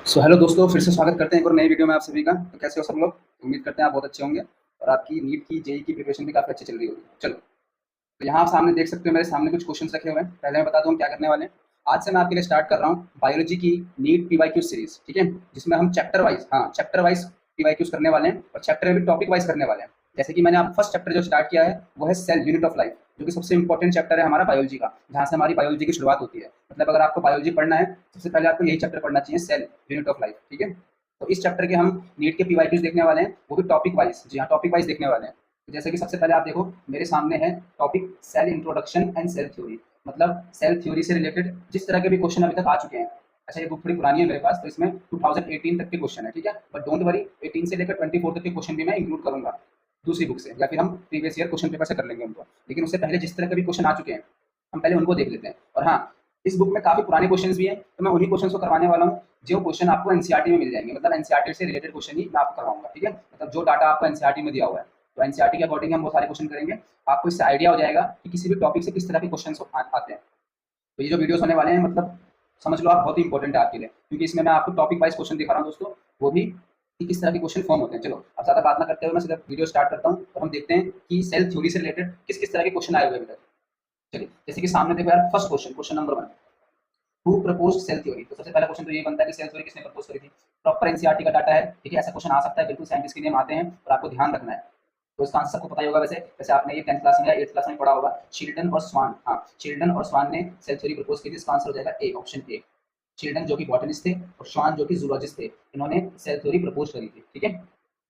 So hello दोस्तों, फिर से स्वागत करते हैं एक और नई वीडियो में आप सभी का। तो कैसे हो सब लोग? उम्मीद करते हैं आप बहुत अच्छे होंगे और आपकी नीट की जेईई की प्रिपरेशन भी काफ़ी अच्छी चल रही होगी। चलो, तो यहाँ आप सामने देख सकते हो, मेरे सामने कुछ क्वेश्चंस रखे हुए हैं। पहले मैं बता दूँ हम क्या करने वाले हैं। आज से मैं आपके लिए स्टार्ट कर रहा हूँ बायोलॉजी की नीट पीवाईक्यू सीरीज, ठीक है, जिसमें हम चैप्टर वाइज पीवाईक्यूज करने वाले हैं और चैप्टर में भी टॉपिक वाइज करने वाले हैं। जैसे कि मैंने आप फर्स्ट चैप्टर जो स्टार्ट किया है वो है सेल यूनिट ऑफ लाइफ, जो कि सबसे इंपॉर्टेंट चैप्टर है हमारा बायोलॉजी का, जहाँ से हमारी बायोलॉजी की शुरुआत होती है। मतलब अगर आपको बायोलॉजी पढ़ना है, सबसे पहले आपको यही चैप्टर पढ़ना चाहिए, सेल यूनिट ऑफ लाइफ, ठीक है। तो इस चैप्टर के हम नीट के पीवाईक्यूज देखने वाले हैं, वो भी टॉपिक वाइज। जी हाँ, टॉपिक वाइज देखने वाले हैं। तो जैसे कि सबसे पहले आप देखो, मेरे सामने है topic cell introduction and cell theory. मतलब सेल थ्योरी से रिलेटेड जिस तरह के भी क्वेश्चन अभी तक आ चुके हैं। अच्छा, ये बुक थोड़ी पुरानी है मेरे पास, तो इसमें 2018 तक के क्वेश्चन है, ठीक है। बट डोंट वरी, 18 से लेकर 24 तक के क्वेश्चन भी मैं इंक्लूड करूंगा दूसरी बुक से, या फिर हम प्रीवियस ईयर क्वेश्चन पेपर से कर लेंगे उनको। लेकिन उससे पहले जिस तरह के भी क्वेश्चन आ चुके हैं, हम पहले उनको देख लेते हैं। और हाँ, इस बुक में काफी पुराने क्वेश्चंस भी हैं, तो मैं उन्हीं क्वेश्चंस को करवाने वाला हूँ जो क्वेश्चन आपको एनसीईआरटी में मिल जाएंगे। मतलब एनसीईआरटी से रिलेटेड क्वेश्चन ही मैं आपको करवाऊंगा, ठीक है। मतलब जो डाटा आपको एनसीईआरटी में दिया हुआ है, तो एनसीईआरटी के अकॉर्डिंग हम वो सारे क्वेश्चन करेंगे। आपको इससे आइडिया हो जाएगा कि किसी भी टॉपिक से किस तरह के क्वेश्चन आते हैं। तो ये जो वीडियोस होने वाले हैं, मतलब समझ लो आप, बहुत ही इंपॉर्टेंट है आपके लिए, क्योंकि इसमें मैं आपको टॉपिक वाइज क्वेश्चन दिखा रहा हूँ दोस्तों, वो भी कि किस तरह के क्वेश्चन फॉर्म होते हैं। चलो, अब ज़्यादा बात ना करते हुए मैं सीधा वीडियो स्टार्ट करता हूँ और हम देखते हैं कि सेल थ्योरी से रिलेटेड किस किस तरह के क्वेश्चन आए हुए हैं अभी तक। चलिए, जैसे कि सामने देखो यार, first question, question number 1, who proposed cell theory. तो सबसे पहला क्वेश्चन तो ये बनता है कि सेल थ्योरी किसने प्रपोज करी थी। प्रॉपर एनसीईआरटी का डाटा है, ठीक है। ऐसा क्वेश्चन आ सकता है, बिल्कुल साइंटिस्ट के नेम आते हैं और आपको ध्यान रखना है। तो इसका आंसर सबको पता ही होगा। वैसे वैसे आपने ये 10th क्लास में या 8th क्लास में पढ़ा होगा, चिल्ड्रन और स्वान। हाँ, चिल्ड्रन और स्वान ने सेल थ्योरी प्रपोज की थी। इसका आंसर हो जाएगा ए, ऑप्शन ए। चिल्ड्रन जो कि बॉटनिस्ट थे और स्वान जो कि जूलॉजिस्ट थे, इन्होंने सेल थ्योरी प्रपोज करी थी, ठीक है।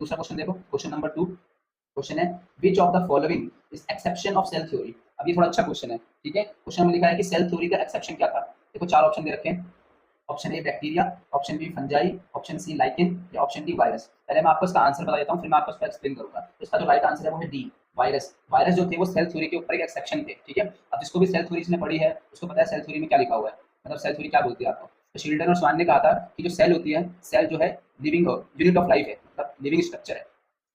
दूसरा क्वेश्चन देखो, क्वेश्चन नंबर 2। क्वेश्चन है, which of the following is exception of cell theory. अब ये थोड़ा अच्छा क्वेश्चन है, ठीक है। क्वेश्चन में लिखा है कि सेल थ्योरी का एक्सेप्शन क्या था। देखो, चार ऑप्शन दे रखे हैं। Option A bacteria, option B fungi, option C lichen या ऑप्शन डी वायरस। पहले मैं आपको इसका आंसर बता देता हूँ, फिर मैं आपको इसका एक्सप्लेन करूंगा। तो इसका जो राइट आंसर है वो है डी, वायरस। वायरस जो थे वो सेल थ्योरी के ऊपर एक एक्सेप्शन थे, ठीक है। अब जिसको भी सेल थ्योरी ने पढ़ी है उसको पता है सेल थ्योरी में क्या लिखा हुआ है, मतलब सेल थ्योरी क्या बोलती है आपको। तो शिल्डन और स्वान ने कहा था कि जो सेल होती है, सेल जो है लिविंग यूनिट ऑफ लाइफ है, मतलब लिविंग स्ट्रक्चर है।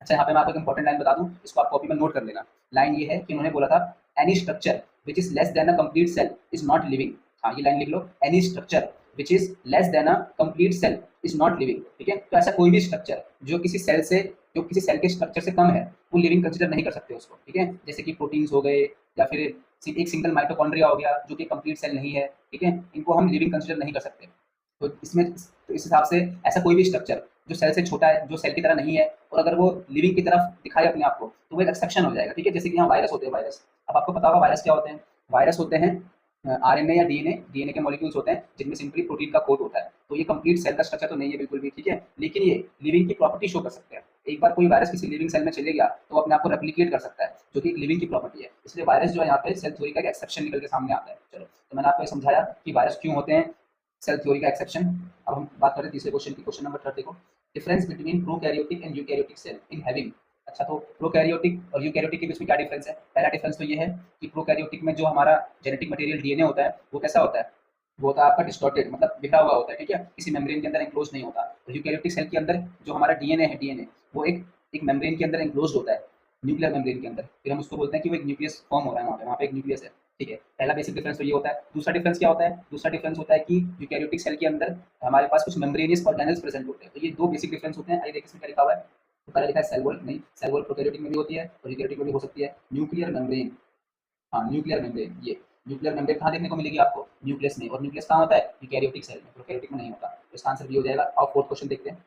अच्छा, यहाँ पे मैं आपको एक इंपॉर्टेंट लाइन बता दूं, इसको आप कॉपी में नोट कर लेना। लाइन ये है कि उन्होंने बोला था, any structure which is less than a complete cell is not living. हाँ, ये लाइन लिख लो, any structure which is less than a complete cell is not living, ठीक है। तो ऐसा कोई भी स्ट्रक्चर जो किसी सेल के स्ट्रक्चर से कम है, वो लिविंग कंसिडर नहीं कर सकते उसको, ठीक है। जैसे कि प्रोटीन्स हो गए, या फिर एक सिंगल माइटोकॉन्ड्रिया हो गया जो कि कंप्लीट सेल नहीं है, ठीक है। इनको हम लिविंग कंसिडर नहीं कर सकते। तो इसमें, तो इस हिसाब से ऐसा कोई भी स्ट्रक्चर जो सेल से छोटा है, जो सेल की तरह नहीं है, और अगर वो लिविंग की तरफ दिखाए अपने आप को, तो वो एक एक्सेप्शन हो जाएगा, ठीक है। जैसे कि यहाँ वायरस होते हैं, वायरस। अब आपको पता होगा वायरस क्या होते हैं। वायरस होते हैं आरएनए या डीएनए, डीएनए के मॉलिक्यूल्स होते हैं जिनमें सिंपली प्रोटीन का कोड होता है। तो ये कंप्लीट सेल का स्ट्रक्चर तो नहीं है बिल्कुल भी, ठीक है, लेकिन ये लिविंग की प्रॉपर्टी शो कर सकते हैं। एक बार कोई वायरस किसी लिविंग सेल में चले गया तो वो अपने आप को रेप्लिकेट कर सकता है, जो कि एक लिविंग की प्रॉपर्टी है। इसलिए वायरस जो है यहाँ पे सेल थ्योरी का एक एक्सेप्शन निकल के सामने आता है। चलो, तो मैंने आपको ये समझाया कि वायरस क्यों होते हैं सेल थ्योरी का एक्सेप्शन। अब हम बात करें तीसरे क्वेश्चन की, क्वेश्चन नंबर 3 देखो, difference between prokaryotic and eukaryotic cell in having. अच्छा, तो प्रोकैरियोटिक और यूकैरियोटिक के बीच में क्या डिफरेंस है। पहला डिफरेंस तो ये है कि प्रोकैरियोटिक में जो हमारा जेनेटिक मटेरियल डीएनए होता है, वो कैसा होता है, वो होता है आपका डिस्टॉर्टेड, मतलब बिखरा हुआ होता है, ठीक है। किसी मेम्ब्रेन के अंदर एंक्लोज नहीं होता। और यूकैरियोटिक सेल के अंदर जो हमारा डीएनए है, डीएनए वो एक एक मेम्ब्रेन के अंदर एंक्लोज होता है, न्यूक्लियर मेम्ब्रेन के अंदर। फिर हम उसको बोलते हैं कि वो एक न्यूक्लियस फॉर्म हो रहा है, वहाँ पे एक न्यूक्लियस है, ठीक है। पहला बेसिक डिफरेंस तो ये होता है। दूसरा डिफरेंस क्या होता है, दूसरा डिफरेंस होता है कि यूकैरियोटिक सेल के अंदर हमारे पास कुछ मेम्ब्रेनियस ऑर्गेनेल्स प्रेजेंट होते हैं। तो ये दो बेसिक डिफरेंस होते हैं। आइए देखिए इसमें क्या लिखा हुआ है। तो पहले लिखा है सेल वॉल, नहीं, सेल वॉल प्रोकैरियोटिक में भी होती है और यूकैरियोटिक में भी हो सकती है। न्यूक्लियर मेम्ब्रेन, हाँ, न्यूक्लियर मेम्ब्रेन, ये न्यूक्लियर मेम्ब्रेन कहाँ देखने को मिलेगी आपको, न्यूक्लियस में। और न्यूक्लियस कहाँ होता है, यूकैरियोटिक सेल में, प्रोकैरियोटिक में नहीं होता। तो इसका आंसर भी हो जाएगा। और फोर्थ क्वेश्चन देखते हैं,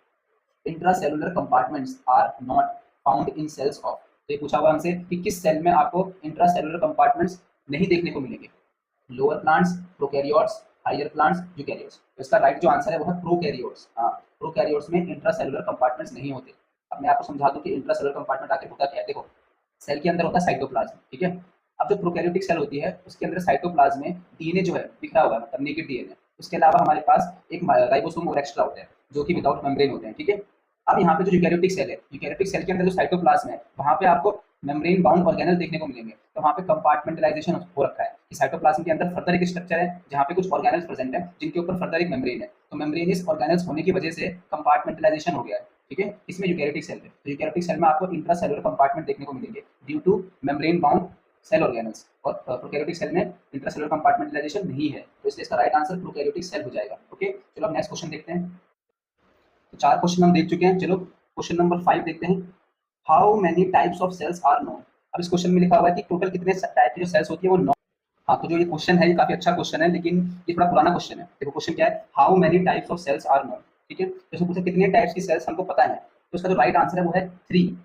intracellular compartments are not found in cells of. तो ये पूछा हुआ हमसे कि किस सेल में आपको इंट्रासेलुलर कंपार्टमेंट्स नहीं देखने को मिलेंगे। Lower plants, prokaryotes, higher plants, eukaryotes. तो इसका राइट जो आंसर है वो है प्रोकैरियोट्स। हाँ, प्रोकैरियोट्स में इंट्रासेलुलर कंपार्टमेंट्स नहीं होते। अब मैं आपको समझा दूं कि इंट्रासेलुलर कंपार्टमेंट आखिर होता क्या है। देखो, सेल के अंदर होता है साइटोप्लाज्म, ठीक है। अब जो प्रोकैरियोटिक सेल होती है उसके अंदर साइटोप्लाज्म में डीएनए जो है बिखरा हुआ है, मतलब नेकेड डीएनए। उसके अलावा हमारे पास एक राइबोसोम और एक्स्ट्रा होते हैं जो कि विदाउट मेम्ब्रेन होते हैं, ठीक है। अब यहाँ पे जो यूकैरियोटिक सेल है, यूकैरियोटिक सेल के अंदर जो साइटोप्लाज्म है, वहाँ पे आपको मेम्ब्रेन बाउंड ऑर्गेनल देखने को मिलेंगे। तो वहाँ पे कंपार्टमेंटलाइजेशन हो रखा है कि साइटोप्लाज्म के अंदर फर्दर एक स्ट्रक्चर है जहाँ पे कुछ ऑर्गेनल्स प्रेजेंट है जिनके ऊपर फर्दर एक मेम्ब्रेन है। तो मेम्ब्रेनियस ऑर्गेनल्स होने की वजह से कंपार्टमेंटलाइजेशन हो गया है, ठीक है। इसमें यूकैरियोटिक सेल है। तो यूकैरियोटिक सेल में आपको इंट्रासेलुलर कंपार्टमेंट देखने को मिलेंगे due to membrane bound cell organelles. और प्रोकैरियोटिक सेल में इंट्रासेलुलर कंपार्टमेंटलाइजेशन नहीं है, तो इसलिए इसका राइट आंसर प्रोकैरियोटिक सेल हो जाएगा। ओके, चलो अब नेक्स्ट क्वेश्चन देखते हैं। तो 4 क्वेश्चन हम देख चुके हैं। चलो क्वेश्चन नंबर 5 देखते हैं। How many types of cells are known. अब इस क्वेश्चन में लिखा हुआ है कि टोटल कितने टाइप की जो सेल्स होती है वो 9। हाँ, तो जो ये क्वेश्चन है ये काफी अच्छा क्वेश्चन है, लेकिन ये थोड़ा पुराना क्वेश्चन है। देखो क्वेश्चन क्या है, how many types of cells are known. ठीक है, तो इसमें पूछा कितने टाइप्स की सेल्स हमको पता है, तो इसका जो राइट आंसर है वो है 3।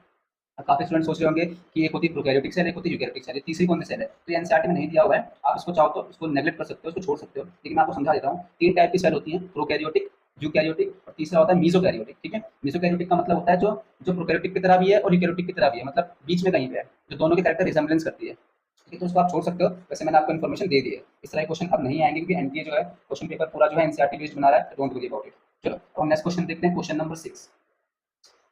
काफी स्टूडेंट सोच रहे होंगे कि एक होती है प्रोकैरियोटिक सेल, एक होती है यूकैरियोटिक सेल, तीसरी कौन सी सेल है, तो ये एनसीईआरटी में नहीं दिया हुआ है। आप इसको चाहो तो इसको नेगलेक्ट कर सकते हो, इसको छोड़ सकते हो, लेकिन मैं आपको समझा देता हूँ। 3 टाइप की सेल होती है, प्रोकैरियोटिक, यूकैरियोटिक और तीसरा होता है मीसोकैरियोटिक। ठीक है, मीसोकैरियोटिक का मतलब होता है जो जो प्रोकैरियोटिक की तरह भी है और यूकैरियोटिक की तरह भी है, मतलब बीच में कहीं पे है, जो दोनों के कैरेक्टर रिजेम्बलेंस करती है। ठीक है, तो उसको आप छोड़ सकते हो। वैसे मैंने आपको इन्फॉर्मेशन दे दी है। इस तरह के क्वेश्चन अब नहीं आएंगे क्योंकि एनटीए जो है क्वेश्चन पेपर पूरा जो है एनसीईआरटी बेस्ड बना रहा है, डोंट वरी अबाउट इट। चलो अब नेक्स्ट क्वेश्चन देखते हैं, question number 6।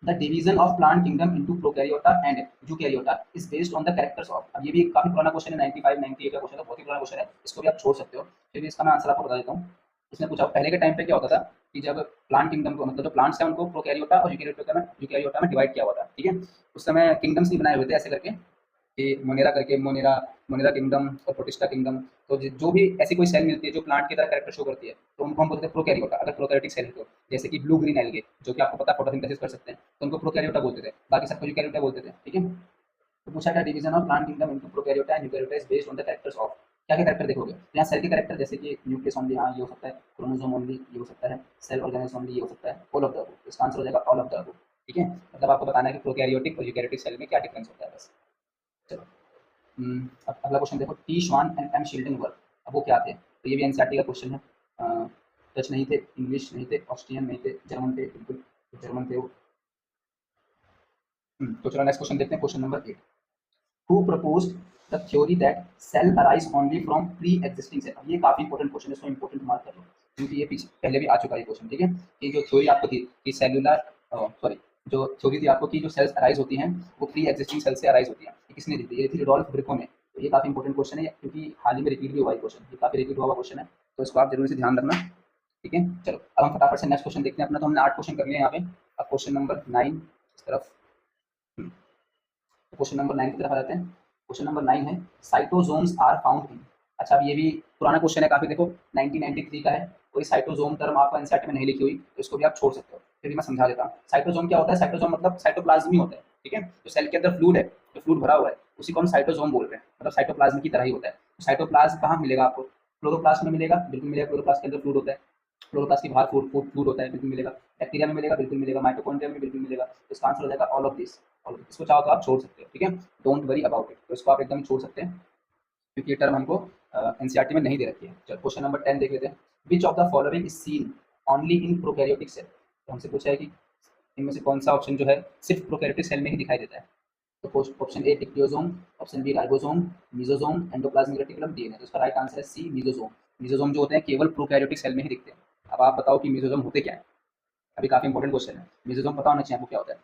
The division of plant kingdom into prokaryota and eukaryota is based on the characters of। अब ये भी काफी पुराना क्वेश्चन है, 95 98 का क्वेश्चन है, बहुत ही पुराना क्वेश्चन है, इसको भी आप छोड़ सकते हो। फिर भी इसका मैं आंसर आपको बता देता हूँ। इसने पूछा पहले के टाइम पे क्या होता था कि जब प्लांट किंगडम को, मतलब जो प्लांट्स है उनको प्रोकैरियोटा और यूकैरियोटा में डिवाइड किया हुआ था। ठीक है, उस समय किंगडम्स नहीं बनाए हुए थे ऐसे करके कि मोनेरा करके, मोनेरा मोनेरा किंगडम और प्रोटिस्टा किंगडम। तो जो भी ऐसी कोई सेल मिलती है जो प्लांट की तरह कैरेक्टर शो करती है, तो उनको हम बोलते हैं प्रोकैरियोटा। अगर प्रोकैरियोटिक सेल है तो, जैसे कि ब्लू ग्रीन एल्गे जो कि आपको पता है फोटोसिंथेसिस कर सकते हैं, तो उनको प्रोकैरियोटा बोलते थे, बाकी सबको यूकैरियोटा बोलते थे। ठीक है, तो पूछा था division of plant kingdom into prokaryota and eukaryota is based on the characters of. क्या क्या कैरेक्टर देखोगे, तो यहाँ सेल के कैरेक्टर जैसे कि न्यूक्लियस ओनली, हाँ ये हो सकता है, क्रोमोसोम ओनली ये हो सकता है, सेल ऑर्गेनेल्स ओनली ये हो सकता है, ऑल ऑफ द अबव। इसका आंसर हो जाएगा ऑल ऑफ द अबव। ठीक है, मतलब आपको बताना है कि प्रोकैरियोटिक और यूकैरियोटिक सेल में क्या डिफरेंस होता है बस। चलो अब अगला क्वेश्चन देखो, टी श्वान एंड एम शील्डन वर्क। अब वो क्या थे, तो ये भी एनसीईआरटी का क्वेश्चन है। डच नहीं थे, इंग्लिश नहीं थे, ऑस्ट्रियन नहीं थे, जर्मन थे, बिल्कुल जर्मन थे वो। तो चलो नेक्स्ट क्वेश्चन देखते हैं, question number 8। Who proposed the theory that cell arise only from pre existing cell. अब ये काफी इंपॉर्टेंट क्वेश्चन है, इसको इंपॉर्टेंट मार्क कर लो, क्योंकि ये पीछे पहले भी आ चुका है क्वेश्चन। ठीक है, कि जो थ्योरी आपको थी कि सेलुलर, सॉरी, जो थ्योरी थी आपको कि जो सेल्स अराइज होती हैं वो प्री एग्जिस्टिंग सेल से अराइज होती हैं, ये किसने दी थी, ये थी रुडोल्फ ब्रिको ने। तो ये काफी इंपॉर्टेंट क्वेश्चन है, क्योंकि हाल ही में रिपीट भी हुआ है क्वेश्चन, ये काफी रिपीट हुआ क्वेश्चन है, तो इसको आप जरूर से ध्यान रखना। ठीक है, चलो अब हम फटाफट से नेक्स्ट क्वेश्चन देखते हैं अपना। तो हमने 8 क्वेश्चन कर लिए यहाँ पे, अब क्वेश्चन नंबर 9 इस तरफ। क्वेश्चन नंबर 9 की तरफ आ जाते हैं। क्वेश्चन नंबर 9 है, साइटोसोम्स आर फाउंड इन। अच्छा, अब ये भी पुराना क्वेश्चन है काफी, देखो 1993 का है। कोई साइटोसोम टर्म आपको एनसीईआरटी में नहीं लिखी हुई, तो इसको भी आप छोड़ सकते हो। फिर भी मैं समझा देता हूँ, साइटोसोम क्या होता है। साइटोसोम मतलब साइटोप्लाज्म ही होता है। ठीक है, तो सेल के अंदर फ्लूइड है, जो फ्लूइड भरा हुआ है, उसी को हम साइटोसोम बोल रहे हैं, मतलब साइटोप्लाज्म की तरह ही होता है। तो साइटोप्लाज्म कहाँ मिलेगा आपको, क्लोरोप्लास्ट में मिलेगा, बिल्कुल मिलेगा, क्लोरोप्लास्ट के अंदर फ्लूइड होता है। क्लोरोप्लास्ट के बाहर फ्लूइड होता है, बिल्कुल मिलेगा। बैक्टीरिया में मिलेगा, बिल्कुल मिलेगा। माइटोकॉन्ड्रिया में बिल्कुल मिलेगा। तो इसका आंसर हो जाएगा ऑल ऑफ दिस। और इसको चाहो तो आप छोड़ सकते हो। ठीक है, डोंट वरी अबाउट इट, तो इसको आप एकदम छोड़ सकते हैं, क्योंकि ये टर्म हमको एनसीईआरटी में नहीं दे रखी है। चलो क्वेश्चन नंबर 10 देख लेते हैं। Which of the following is seen only in prokaryotic cell. तो हमसे पूछा है कि इनमें से कौन सा ऑप्शन जो है सिर्फ प्रोकैरियोटिक सेल में ही दिखाई देता है। तो option A dictyosome, option B ribosome, mesosome, endoplasmic reticulum, DNA. तो इसका राइट आंसर है सी, मेसोसोम। मेसोसोम जो होते हैं केवल प्रोकैरियोटिक सेल में ही दिखते हैं। अब आप बताओ कि मेसोसोम होते क्या है। अभी काफी इंपॉर्टेंट क्वेश्चन है, मेसोसोम पता होना चाहिए आपको क्या होता है।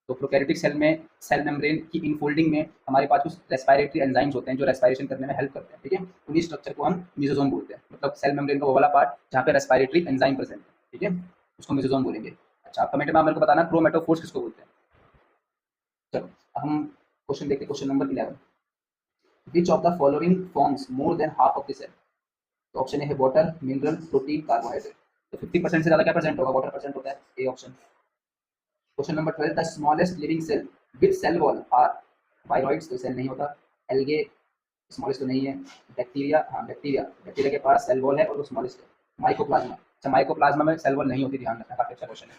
तो प्रोकैरियोटिक सेल में सेल मेम्ब्रेन की इनफोल्डिंग में हमारे पास कुछ रेस्पिरेटरी एंजाइम्स होते हैं जो रेस्पिरेशन करने में हेल्प करते हैं। ठीक है, उन्हीं स्ट्रक्चर को हम मेसोसोम बोलते हैं, मतलब सेल मेम्ब्रेन का वो वाला पार्ट जहाँ पे रेस्पिरेटरी एंजाइम प्रेजेंट है। ठीक है, उसको मेसोसोम बोलेंगे। अच्छा, आप कमेंट में मेरे को बताना क्रोमेटोफोर्स किसको बोलते हैं। चलो हम क्वेश्चन देखते हैं, question number 11। Which of the following forms more than half of the cell. तो ऑप्शन ए है वाटर, मिनरल, प्रोटीन, कार्बोहाइड्रेट। तो 50% से ज़्यादा क्या प्रेजेंट होगा, वाटर प्रेजेंट होता है, A option. Question number 12, the smallest living cell with cell wall are. Viroids तो सेल नहीं होता, एल्गे स्मॉलेस्ट तो नहीं है, बैक्टीरिया, हाँ बैक्टीरिया, बैक्टीरिया के पास सेल वॉल है और वो स्मॉलेस्ट है। माइकोप्लाज्मा, अच्छा माइकोप्लाज्मा में सेल वॉल नहीं होती, ध्यान रखना, काफी अच्छा क्वेश्चन है।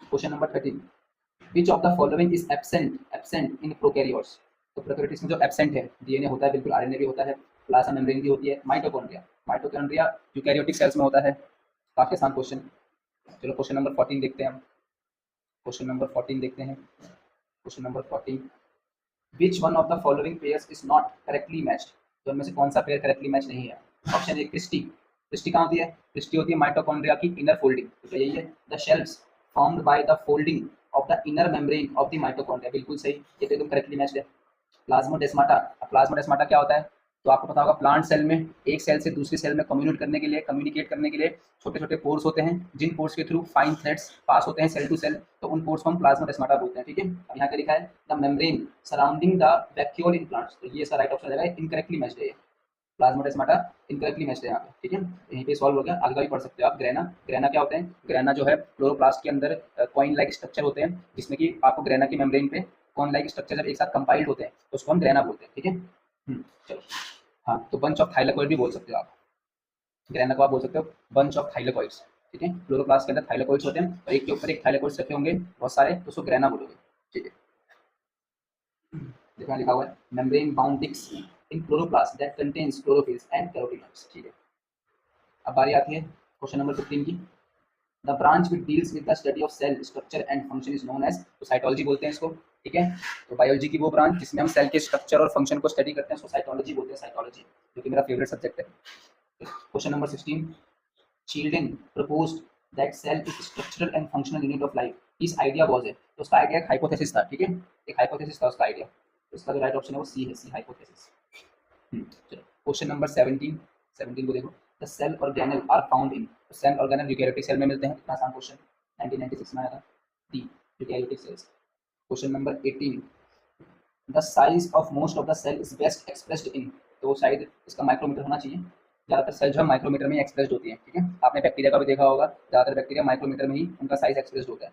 Question number 13, which of the following is absent absent in prokaryotes. तो प्रोकैरियोट्स में जो एब्सेंट है, डीएनए होता है, बिल्कुल आरएनए भी होता है, प्लाज्मा मेम्ब्रेन भी होती है, माइटोकॉन्ड्रिया, माइटोकॉन्ड्रिया यूकैरियोटिक सेल्स में होता है। काफी आसान क्वेश्चन। चलो क्वेश्चन नंबर 14 देखते हैं हम। क्वेश्चन नंबर 14 देखते हैं, question number 14, which one of the following pairs is not correctly matched. तो इनमें से कौन सा पेयर करेक्टली मैच नहीं है। ऑप्शन ए क्रिस्टी, क्रिस्टी कहाँ होती है, क्रिस्टी होती है माइटोकॉन्ड्रिया की इनर फोल्डिंग, तो यही है। The shells formed by the folding of the inner membrane of the mitochondria, बिल्कुल सही, ये तो एकदम करेक्टली मैच्ड है। प्लाज्मोडेस्माटा, प्लाज्मोडेस्माटा क्या होता है, तो आपको पता होगा प्लांट सेल में एक सेल से दूसरी सेल में कम्युनिकेट करने के लिए छोटे छोटे पोर्स होते हैं, जिन पोर्स के थ्रू फाइन थ्रेड्स पास होते हैं सेल टू सेल, तो उन पोर्स को हम प्लाज्मोडेस्माटा बोलते हैं। ठीक है, अब यहाँ पे लिखा है the membrane surrounding the vacuole in plants, तो ये इसका राइट ऑप्शन रहेगा, इनकरेक्टली मैच्ड है। प्लाज्मोडेस्माटा इनकरेक्टली मैच्ड है यहाँ पे, ठीक है। यहीं पे सॉल्व हो गया, आगे का भी पढ़ सकते हो आप। ग्रेना, ग्रेना क्या होते हैं? ग्रेना जो है क्लोरोप्लास्ट के अंदर कॉइन लाइक स्ट्रक्चर होते हैं, जिसमें कि आपको ग्रेना की मेम्ब्रेन पे कॉइन लाइक स्ट्रक्चर जब एक साथ कंपाइल्ड होते हैं तो उसको हम ग्रेना बोलते हैं, ठीक है। चलो, हाँ, तो बंच ऑफ थाइलाकोइड भी बोल सकते हो आप। ग्रेना को आप बोल सकते हो बंच ऑफ थाइलाकोइड्स, ठीक है। क्लोरोप्लास्ट के अंदर थाइलाकोइड्स होते हैं और एक के ऊपर एक थाइलाकोइड्स रखे होंगे बहुत सारे, तो उसको ग्रेना बोलोगे, ठीक है। देखो लिखा हुआ है membrane bound disc in chloroplast that contains chlorophylls and carotenoids, ठीक है। अब बारी आती है क्वेश्चन नंबर 15 की। The branch which deals with the study of cell structure and function is known as, तो साइटोलॉजी बोलते हैं इसको, ठीक है। तो बायोलॉजी की वो ब्रांच जिसमें हम सेल के स्ट्रक्चर और फंक्शन को स्टडी करते हैं उसको साइटोलॉजी बोलते हैं, साइटोलॉजी, जो कि मेरा फेवरेट सब्जेक्ट है। Question number 16, Children proposed that cell is structural and functional unit of life. इस आइडिया वाज है, तो उसका आइडिया एक हाइपोथेसिस था, ठीक है। एक हाइपोथेसिस था उसका आइडिया, तो इसका जो राइट ऑप्शन है वो सी है, सी हाइपोथेसिस। चलो क्वेश्चन नंबर 17, 17 को देखो। The cell organelle are found in, तो सेल ऑर्गेनेल यूकेरियोटिक सेल में मिलते हैं, इतना आसान क्वेश्चन 1996 में आया था। D eukaryotic cells. Question number 18, the size of most of the cell is best expressed in, तो शायद इसका माइक्रोमीटर होना चाहिए। ज़्यादातर सेल जो है माइक्रोमीटर में ही एक्सप्रेस्ड होती है, ठीक है। आपने बैक्टीरिया का भी देखा होगा, ज़्यादातर बैक्टीरिया माइक्रोमीटर में ही उनका साइज एक्सप्रेस्ड होता है,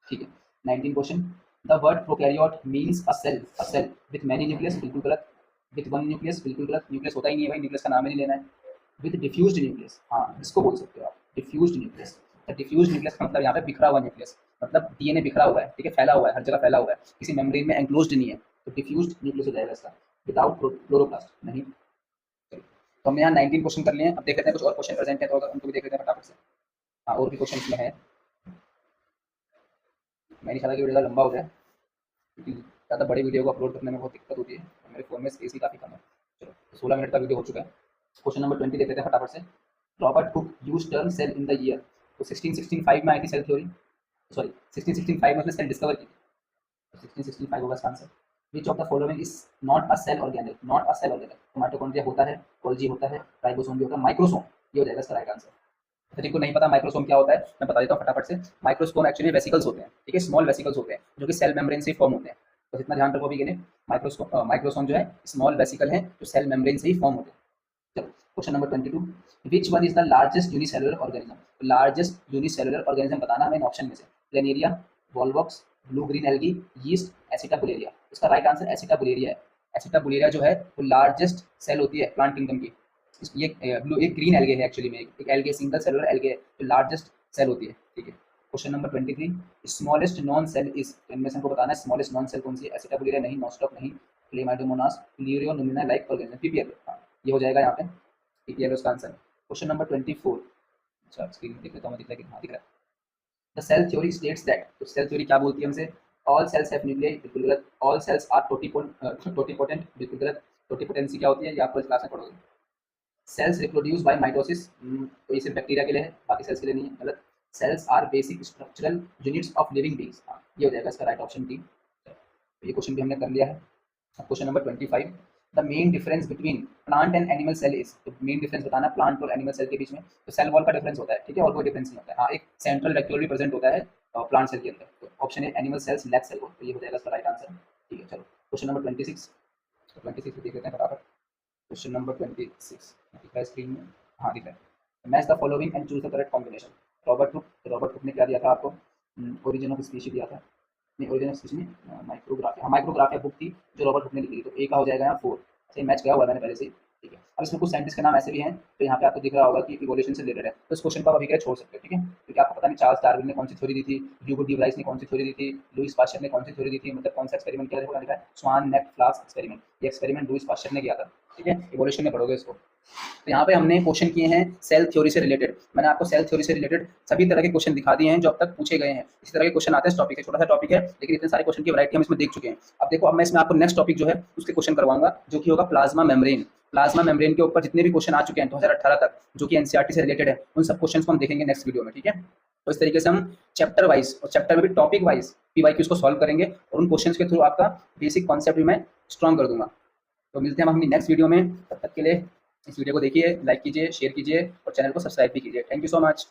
ठीक है। 19 question, the word prokaryote means a cell with many nucleus, बिल्कुल गलत। विथ वन न्यूक्लियस, बिल्कुल गलत, न्यूक्लियस होता ही नहीं है भाई, न्यूक्लियस का नाम ही नहीं लेना है। विथ डिफ्यूज्ड न्यूक्लियस, हाँ इसको बोल सकते हो आप, डिफ्यूज्ड न्यूक्लियस। डिफ्यूज्ड न्यूक्लियस का मतलब यहाँ पे बिखरा हुआ न्यूक्लियस, मतलब डीएनए बिखरा हुआ है, ठीक है, फैला हुआ है, हर जगह फैला हुआ है, किसी मेम्ब्रेन में एंक्लोज्ड नहीं है, तो डिफ्यूज्ड न्यूक्लियस हो जाएगा इसका। विदाउट क्लोरोप्लास्ट नहीं। तो हमने यहाँ 19 क्वेश्चन कर लिए हैं, अब देख लेते हैं कुछ और क्वेश्चन प्रेजेंट है तो उनको भी देख लेते हैं फटाफट से। हाँ और भी क्वेश्चन इसमें है, मैंने चाहा कि वीडियो ज़्यादा लंबा हो जाए क्योंकि ज़्यादा बड़ी वीडियो को अपलोड करने में बहुत दिक्कत होती है, मेरे फ़ोन में स्पेस भी काफ़ी कम है। चलो 16 मिनट का वीडियो हो चुका है। क्वेश्चन नंबर 20 देख लेते हैं फटाफट से। Robert Hooke used term cell in the year, तो 1665 में आई थी सेल थ्योरी, सॉरी 1665 में उसने सेल डिस्कवर की, 1665 होगा इसका आंसर। Which of the following is not a cell organelle, not a cell organelle, तो माइटोकॉन्ड्रिया होता है, गोल्जी होता है, राइबोसोम भी होता है, माइक्रोसोम, ये हो जाएगा इसका राइट आंसर। तो जिनको नहीं पता माइक्रोसोम क्या होता है मैं बता देता हूँ फटाफट से। माइक्रोसोम एक्चुअली वेसिकल्स होते हैं, ठीक है, स्मॉल वेसिकल्स होते हैं जो कि सेल मेम्ब्रेन से फॉर्म होते हैं, तो जितना ध्यान रखो भी माइक्रोसोम जो है स्मॉल वेसिकल है जो सेल मेम्ब्रेन से ही फॉर्म होते हैं। चलो question number 22, which one is the largest unicellular organism, largest unicellular organism बताना हमें ऑप्शन में से, planaria, volvox, blue green algae, yeast, acetabularia. इसका राइट आंसर एसिटाबुलेरिया है। एसिटाबुलेरिया जो है वो लार्जेस्ट सेल होती है प्लांट किंगडम की। ये ब्लू एक ग्रीन एल्गे है एक्चुअली में, एक एल्गे सिंगल सेलुलर एल्गे है जो लार्जेस्ट सेल होती है, ठीक है। Question number 23, smallest non cell is, इनमें से हमको बताना है स्मॉलेस्ट नॉन सेल कौन सी है। एसिटाबुलेरिया नहीं, नॉस्टॉक नहीं, क्लेमाइडोमोनास, प्लूरियो नोमिना लाइक ऑर्गेनिज्म, पीपीएल, हाँ ये हो जाएगा यहाँ पे, पीपीएल उसका आंसर। क्वेश्चन नंबर 24, अच्छा स्क्रीन देख लेता हूँ, दिख रहा है कि हाँ दिख रहा है। The cell theory states that, तो सेल थ्योरी क्या बोलती है हमसे, ऑल सेल्स हैव न्यूक्लियस, बिल्कुल गलत। ऑल सेल्स आर टोटिपोटेंट, बिल्कुल गलत। टोटिपोटेंसी क्या होती है ये आपको इस क्लास में पढ़ोगे। सेल्स रिप्रोड्यूस बाय माइटोसिस, तो ये सिर्फ बैक्टीरिया के लिए है, बाकी सेल्स के लिए नहीं है, गलत। Cells are basic structural units of living beings, ये हो जाएगा इसका राइट ऑप्शन डी। तो ये क्वेश्चन भी हमने कर लिया है। Question number 25, the main difference between plant and animal cell is, तो मेन डिफरेंस बताना प्लांट और एनिमल सेल के बीच में, तो सेल वॉल का डिफरेंस होता है, ठीक है, और कोई डिफरेंस नहीं होता है। हाँ एक सेंट्रल वैक्यूल भी प्रेजेंट होता है प्लांट सेल के अंदर, तो ऑप्शन है animal cells lack cell wall, तो ये हो जाएगा इसका राइट आंसर, ठीक है। चलो क्वेश्चन नंबर 26, तो 26 देख लेते हैं फटाफट। क्वेश्चन नंबर 26 दिख रहा है स्क्रीन में, हाँ दिख रहा है। Match the following and choose the correct combination. Robert Hooke ने क्या दिया था आपको, ओरिजिन ऑफ स्पीशीज दिया था, नहीं ओरिजिन ऑफ स्पीशीज में माइक्रोग्राफिया, हाँ माइक्रोग्राफिया बुक थी जो रॉबर्ट हुक ने लिखी थी, तो ए का हो जाएगा यहाँ 4, सही मैच किया हुआ मैंने पहले से ही, ठीक है। अब इसमें कुछ साइंटिस्ट के नाम ऐसे भी हैं तो यहाँ पे आपको दिख रहा होगा कि इवोल्यूशन से रिलेटेड है, तो इस क्वेश्चन को आप अभी क्या छोड़ सकते हो, ठीक है, क्योंकि आपको पता नहीं चार्ल्स डार्विन ने कौन सी थ्योरी दी थी, ह्यूगो डी ब्राइस ने कौन सी थ्योरी दी थी, लुईस पाश्चर ने कौन सी थ्योरी दी थी, मतलब कौन सा एक्सपेरिमेंट किया था, लिखा है स्वान नेक फ्लास्क एक्सपेरिमेंट, ये एक्सपेरिमेंट लुईस पाश्चर ने किया था, ठीक है, इवोल्यूशन में पढ़ोगे इसको। तो यहाँ पे हमने क्वेश्चन किए हैं सेल थ्योरी से रिलेटेड, मैंने आपको सेल थ्योरी से रिलेटेड सभी तरह के क्वेश्चन दिखा दिए हैं जो अब तक पूछे गए हैं। इसी तरह के क्वेश्चन आते हैं, टॉपिक है छोटा सा टॉपिक है लेकिन इतने सारे क्वेश्चन की वैरायटी हम इसमें देख चुके हैं। अब देखो अब मैं इसमें आपको नेक्स्ट टॉपिक जो है उसके क्वेश्चन करवाऊंगा जो कि होगा प्लाज्मा मेम्ब्रेन। प्लाज्मा मेम्ब्रेन के ऊपर जितने भी क्वेश्चन आ चुके हैं 2018 तक जो कि एनसीईआरटी से रिलेटेड है उन सब क्वेश्चन को हम देखेंगे नेक्स्ट वीडियो में, ठीक है। तो इस तरीके से हम चैप्टर वाइज और चैप्टर में भी टॉपिक वाइज पीवाईक्यूज को सॉल्व करेंगे और उन क्वेश्चंस के थ्रू आपका बेसिक कॉन्सेप्ट भी मैं स्ट्रॉन्ग कर दूंगा। तो मिलते हैं हम अपनी नेक्स्ट वीडियो में, तब तक के लिए इस वीडियो को देखिए, लाइक कीजिए, शेयर कीजिए और चैनल को सब्सक्राइब भी कीजिए। Thank you so much.